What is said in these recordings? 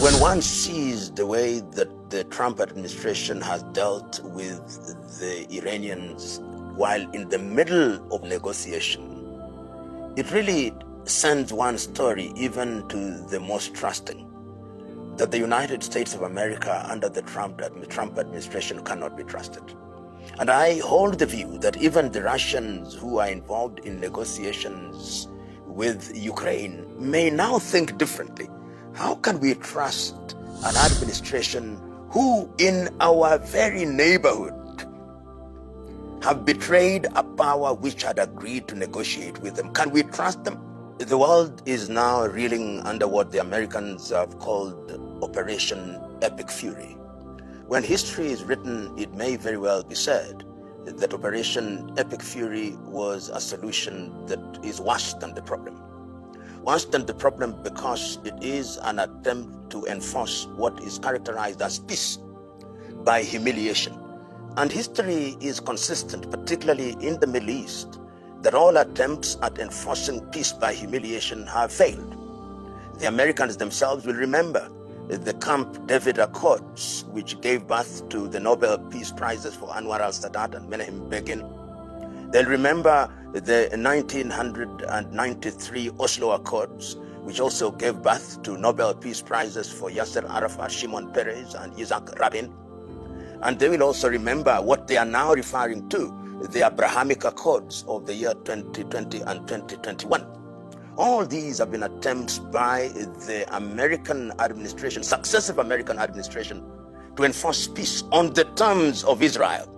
When one sees the way that the Trump administration has dealt with the Iranians while in the middle of negotiation, it really sends one story even to the most trusting, that the United States of America under the Trump administration cannot be trusted. And I hold the view that even the Russians who are involved in negotiations with Ukraine may now think differently. How can we trust an administration who in our very neighborhood have betrayed a power which had agreed to negotiate with them? Can we trust them? The world is now reeling under what the Americans have called Operation Epic Fury. When history is written, it may very well be said that Operation Epic Fury was a solution that is worse than the problem. Worse than the problem because it is an attempt to enforce what is characterized as peace by humiliation. And history is consistent, particularly in the Middle East, that all attempts at enforcing peace by humiliation have failed. The Americans themselves will remember the Camp David Accords, which gave birth to the Nobel Peace Prizes for Anwar al-Sadat and Menachem Begin. They'll remember the 1993 Oslo Accords, which also gave birth to Nobel Peace Prizes for Yasser Arafat, Shimon Peres, and Yitzhak Rabin. And they will also remember what they are now referring to, the Abrahamic Accords of the year 2020 and 2021. All these have been attempts by the American administration, successive American administration, to enforce peace on the terms of Israel.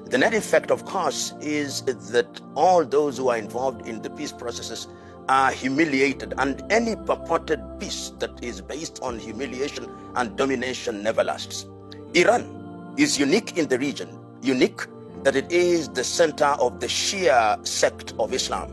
The net effect, of course, is that all those who are involved in the peace processes are humiliated, and any purported peace that is based on humiliation and domination never lasts. Iran is unique in the region, unique that it is the center of the Shia sect of Islam.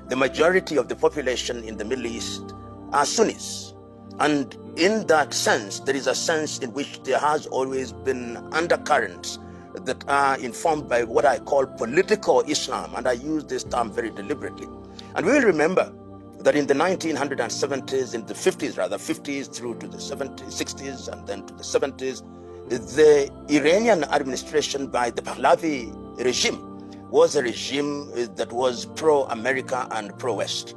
The majority of the population in the Middle East are Sunnis. And in that sense, there is a sense in which there has always been undercurrents that are informed by what I call political Islam. And I use this term very deliberately. And we will remember that in the 1970s, in the 50s rather, 50s through to the 70s, 60s, and then to the 70s, the Iranian administration by the Pahlavi regime was a regime that was pro-America and pro-West.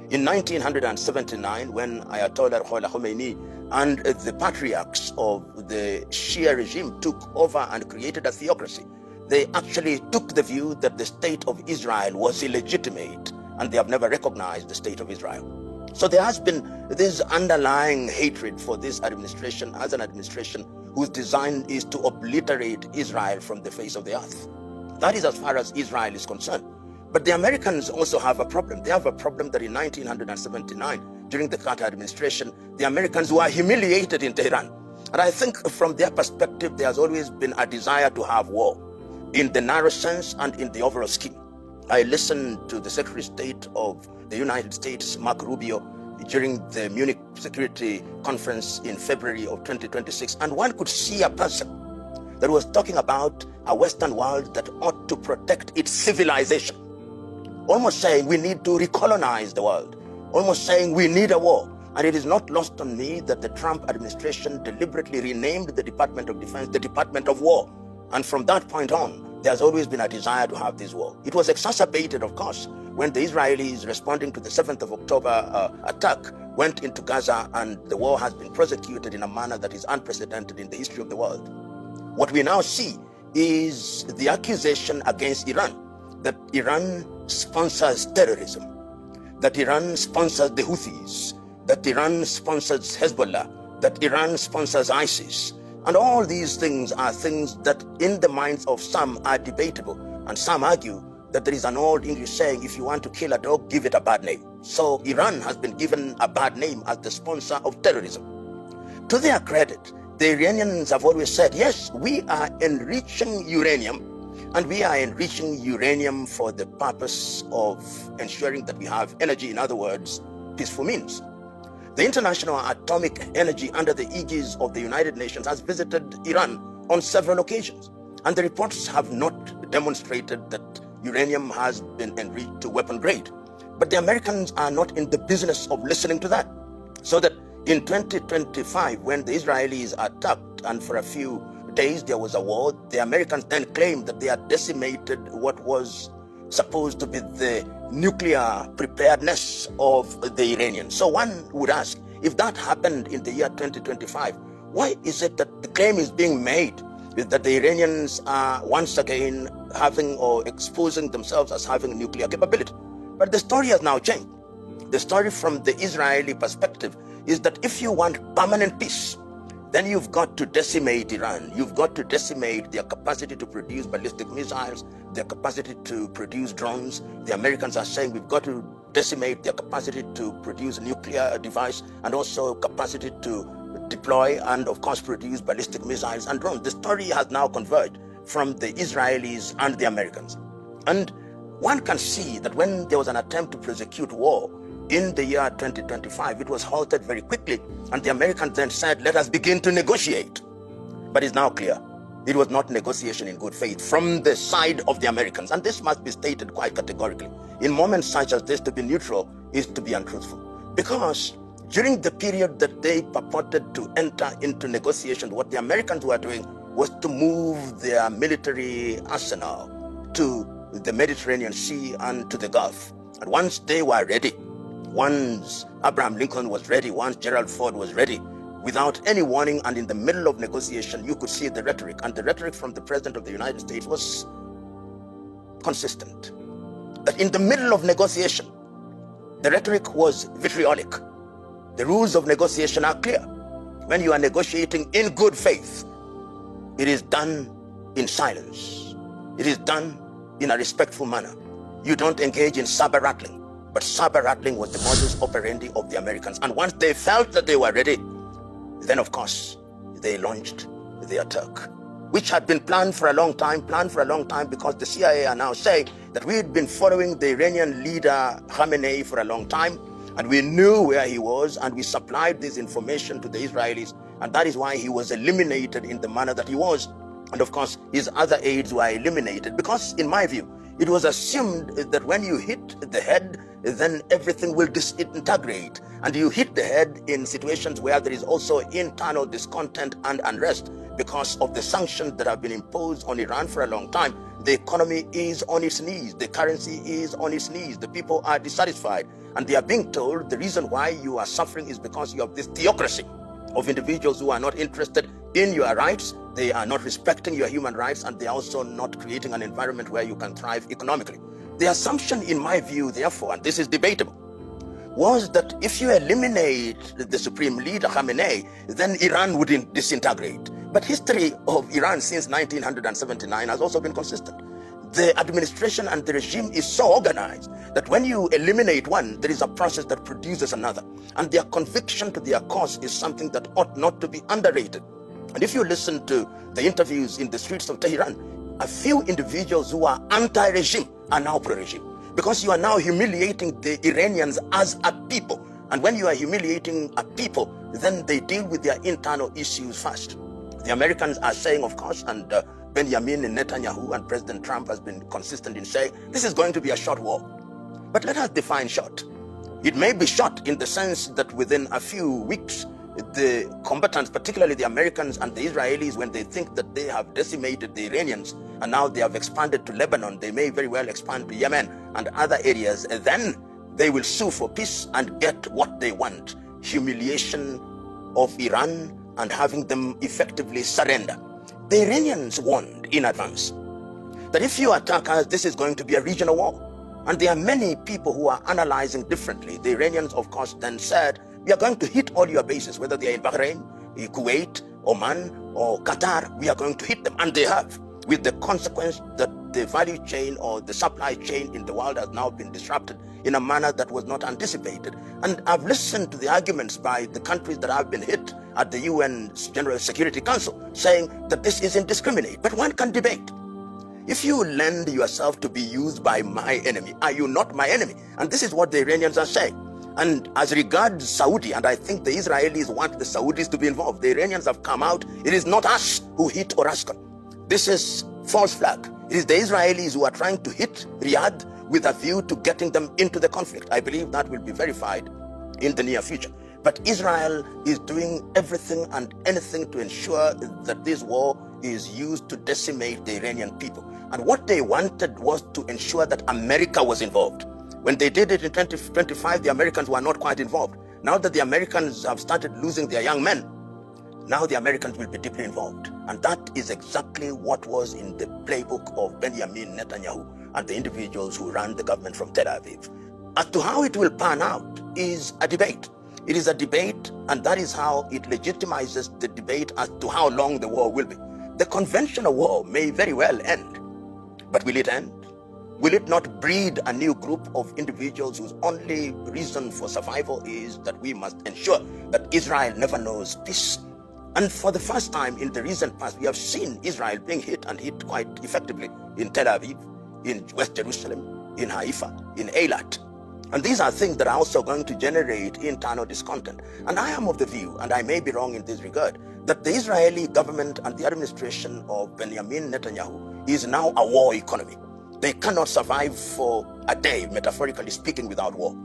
In 1979, when Ayatollah Ruhollah Khomeini and the patriarchs of the Shia regime took over and created a theocracy, they actually took the view that the state of Israel was illegitimate, and they have never recognized the state of Israel. So there has been this underlying hatred for this administration as an administration whose design is to obliterate Israel from the face of the earth. That is as far as Israel is concerned. But the Americans also have a problem. They have a problem that in 1979, during the Carter administration, the Americans were humiliated in Tehran. And I think from their perspective, there has always been a desire to have war in the narrow sense and in the overall scheme. I listened to the Secretary of State of the United States, Mark Rubio, during the Munich Security Conference in February of 2026, and one could see a person that was talking about a Western world that ought to protect its civilization, almost saying we need to recolonize the world, almost saying we need a war. And it is not lost on me that the Trump administration deliberately renamed the Department of Defense the Department of War. And from that point on, there's always been a desire to have this war. It was exacerbated, of course, when the Israelis, responding to the 7th of October attack, went into Gaza, and the war has been prosecuted in a manner that is unprecedented in the history of the world. What we now see is the accusation against Iran, that Iran sponsors terrorism, that Iran sponsors the Houthis, that Iran sponsors Hezbollah, that Iran sponsors ISIS. And all these things are things that in the minds of some are debatable. And some argue that there is an old English saying, if you want to kill a dog, give it a bad name. So Iran has been given a bad name as the sponsor of terrorism. To their credit, the Iranians have always said, yes, we are enriching uranium, and we are enriching uranium for the purpose of ensuring that we have energy, in other words, peaceful means. The International Atomic Energy under the aegis of the United Nations has visited Iran on several occasions, and the reports have not demonstrated that uranium has been enriched to weapon grade. But the Americans are not in the business of listening to that. So that In 2025, when the Israelis attacked and for a few days there was a war, the Americans then claimed that they had decimated what was supposed to be the nuclear preparedness of the Iranians. So one would ask, if that happened in the year 2025, why is it that the claim is being made that the Iranians are once again having or exposing themselves as having nuclear capability? But the story has now changed. The story from the Israeli perspective is that if you want permanent peace, then you've got to decimate Iran. You've got to decimate their capacity to produce ballistic missiles, their capacity to produce drones. The Americans are saying we've got to decimate their capacity to produce nuclear device and also capacity to deploy and of course produce ballistic missiles and drones. The story has now converged from the Israelis and the Americans. And one can see that when there was an attempt to prosecute war in the year 2025, it was halted very quickly, and the Americans then said, let us begin to negotiate. But it's now clear it was not negotiation in good faith from the side of the Americans, and this must be stated quite categorically. In moments such as this, to be neutral is to be untruthful, because during the period that they purported to enter into negotiation, what the Americans were doing was to move their military arsenal to the Mediterranean Sea and to the Gulf. And once they were ready, once Abraham Lincoln was ready, once Gerald Ford was ready, without any warning and in the middle of negotiation, you could see the rhetoric. And the rhetoric from the President of the United States was consistent. That in the middle of negotiation, the rhetoric was vitriolic. The rules of negotiation are clear. When you are negotiating in good faith, it is done in silence. It is done in a respectful manner. You don't engage in saber rattling. But saber rattling was the modus operandi of the Americans. And once they felt that they were ready, then of course, they launched the attack, which had been planned for a long time because the CIA are now saying that we had been following the Iranian leader Khamenei for a long time, and we knew where he was, and we supplied this information to the Israelis, and that is why he was eliminated in the manner that he was. And of course, his other aides were eliminated because, in my view, it was assumed that when you hit the head, then everything will disintegrate. And you hit the head in situations where there is also internal discontent and unrest because of the sanctions that have been imposed on Iran for a long time. The economy is on its knees. The currency is on its knees. The people are dissatisfied. And they are being told the reason why you are suffering is because you have this theocracy of individuals who are not interested in your rights. They are not respecting your human rights, and they are also not creating an environment where you can thrive economically. The assumption, in my view, therefore, and this is debatable, was that if you eliminate the supreme leader Khamenei, then Iran would disintegrate. But history of Iran since 1979 has also been consistent. The administration and the regime is so organized that when you eliminate one, there is a process that produces another. And their conviction to their cause is something that ought not to be underrated. And if you listen to the interviews in the streets of Tehran, a few individuals who are anti-regime are now pro-regime. Because you are now humiliating the Iranians as a people. And when you are humiliating a people, then they deal with their internal issues first. The Americans are saying, of course, and Benjamin Netanyahu and President Trump has been consistent in saying, this is going to be a short war. But let us define short. It may be short in the sense that within a few weeks, the combatants, particularly the Americans and the Israelis, when they think that they have decimated the Iranians and now they have expanded to Lebanon, they may very well expand to Yemen and other areas, and then they will sue for peace and get what they want: humiliation of Iran and having them effectively surrender. The Iranians warned in advance that if you attack us, this is going to be a regional war. And there are many people who are analyzing differently. The Iranians, of course, then said, we are going to hit all your bases, whether they are in Bahrain, Kuwait, Oman, or Qatar, we are going to hit them. And they have, with the consequence that the value chain or the supply chain in the world has now been disrupted in a manner that was not anticipated. And I've listened to the arguments by the countries that have been hit at the UN General Security Council, saying that this is indiscriminate. But one can debate. If you lend yourself to be used by my enemy, are you not my enemy? And this is what the Iranians are saying. And as regards Saudi, and I think the Israelis want the Saudis to be involved, the Iranians have come out. It is not us who hit Orascon. This is false flag. It is the Israelis who are trying to hit Riyadh with a view to getting them into the conflict. I believe that will be verified in the near future. But Israel is doing everything and anything to ensure that this war is used to decimate the Iranian people. And what they wanted was to ensure that America was involved. When they did it in 2025, the Americans were not quite involved. Now that the Americans have started losing their young men, now the Americans will be deeply involved. And that is exactly what was in the playbook of Benjamin Netanyahu and the individuals who ran the government from Tel Aviv. As to how it will pan out is a debate. It is a debate, and that is how it legitimizes the debate as to how long the war will be. The conventional war may very well end, but will it end? Will it not breed a new group of individuals whose only reason for survival is that we must ensure that Israel never knows peace? And for the first time in the recent past, we have seen Israel being hit, and hit quite effectively, in Tel Aviv, in West Jerusalem, in Haifa, in Eilat. And these are things that are also going to generate internal discontent. And I am of the view, and I may be wrong in this regard, that the Israeli government and the administration of Benjamin Netanyahu is now a war economy. They cannot survive for a day, metaphorically speaking, without war.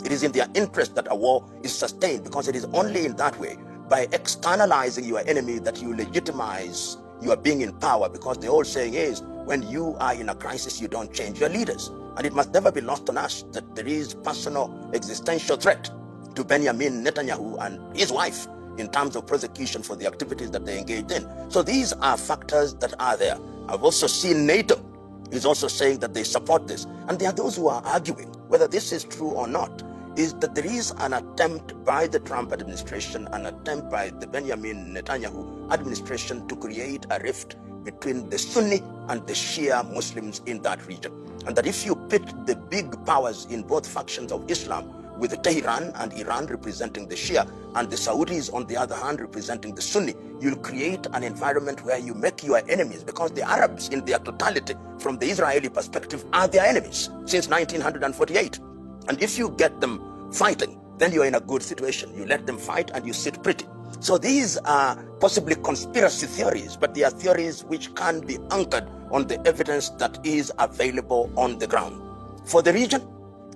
It is in their interest that a war is sustained, because it is only in that way, by externalizing your enemy, that you legitimize your being in power. Because the old saying is, when you are in a crisis, you don't change your leaders. And it must never be lost on us that there is personal existential threat to Benjamin Netanyahu and his wife in terms of prosecution for the activities that they engaged in. So these are factors that are there. I've also seen NATO is also saying that they support this. And there are those who are arguing whether this is true or not, is that there is an attempt by the Trump administration, an attempt by the Benjamin Netanyahu administration to create a rift between the Sunni and the Shia Muslims in that region. And that if you pit the big powers in both factions of Islam, with Tehran and Iran representing the Shia, and the Saudis on the other hand representing the Sunni, you'll create an environment where you make your enemies, because the Arabs in their totality, from the Israeli perspective, are their enemies since 1948. And if you get them fighting, then you're in a good situation. You let them fight and you sit pretty. So these are possibly conspiracy theories, but they are theories which can be anchored on the evidence that is available on the ground. For the region,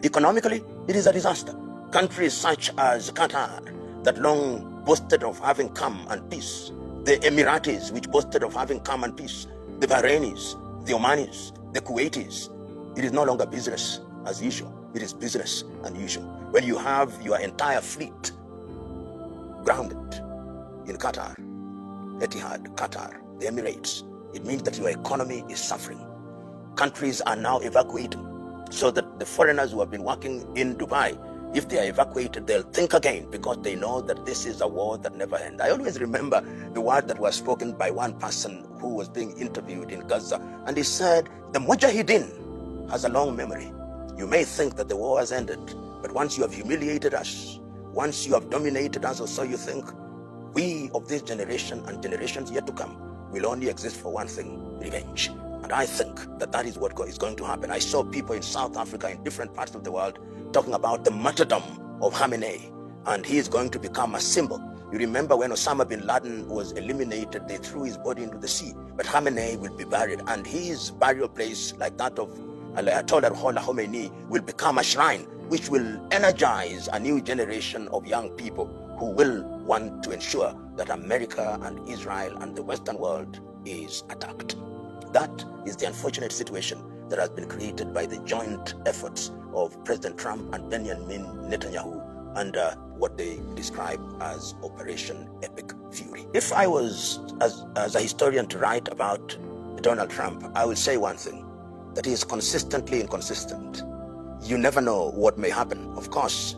economically, it is a disaster. Countries such as Qatar, that long boasted of having calm and peace, the Emiratis, which boasted of having calm and peace, the Bahrainis, the Omanis, the Kuwaitis, it is no longer business as usual. It is business unusual. When you have your entire fleet grounded in Qatar, Etihad, Qatar, the Emirates, it means that your economy is suffering. Countries are now evacuating, so that the foreigners who have been working in Dubai, if they are evacuated, they'll think again, because they know that this is a war that never ends. I always remember the word that was spoken by one person who was being interviewed in Gaza, and he said, the Mujahideen has a long memory. You may think that the war has ended, but once you have humiliated us, once you have dominated us, or so you think, we of this generation and generations yet to come will only exist for one thing: revenge. And I think that that is what is going to happen. I saw people in South Africa, in different parts of the world, talking about the martyrdom of Khamenei, and he is going to become a symbol. You remember when Osama bin Laden was eliminated, they threw his body into the sea, but Khamenei will be buried, and his burial place, like that of Ayatollah Ruhollah Khomeini, will become a shrine which will energize a new generation of young people who will want to ensure that America and Israel and the Western world is attacked. That is the unfortunate situation that has been created by the joint efforts of President Trump and Benjamin Netanyahu under what they describe as Operation Epic Fury. If I was, as a historian, to write about Donald Trump, I would say one thing, that he is consistently inconsistent. You never know what may happen. Of course,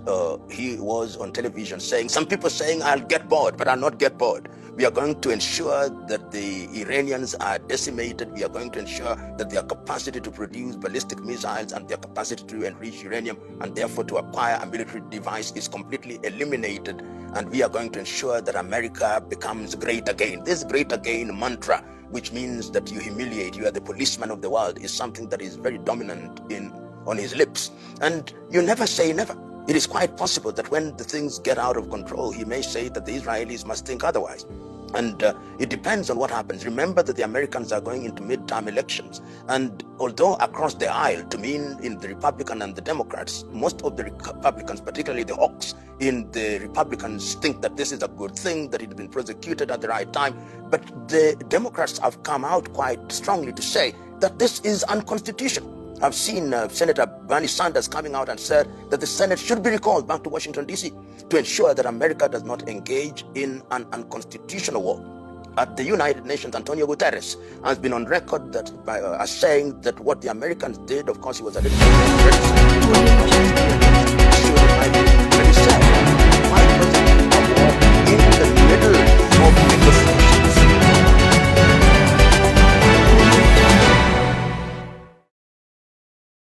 he was on television saying, some people saying, I'll get bored, but I'll not get bored. We are going to ensure that the Iranians are decimated. We are going to ensure that their capacity to produce ballistic missiles and their capacity to enrich uranium and therefore to acquire a military device is completely eliminated. And we are going to ensure that America becomes great again. This great again mantra, which means that you humiliate, you are the policeman of the world, is something that is very dominant on his lips. And you never say never. It is quite possible that when the things get out of control, he may say that the Israelis must think otherwise. And it depends on what happens. Remember that the Americans are going into midterm elections. And although across the aisle, to mean in the Republican and the Democrats, most of the Republicans, particularly the hawks in the Republicans, think that this is a good thing, that it has been prosecuted at the right time. But the Democrats have come out quite strongly to say that this is unconstitutional. I've seen Senator Bernie Sanders coming out and said that the Senate should be recalled back to Washington, D.C. to ensure that America does not engage in an unconstitutional war. At the United Nations, Antonio Guterres has been on record that as saying that what the Americans did, of course, he was a little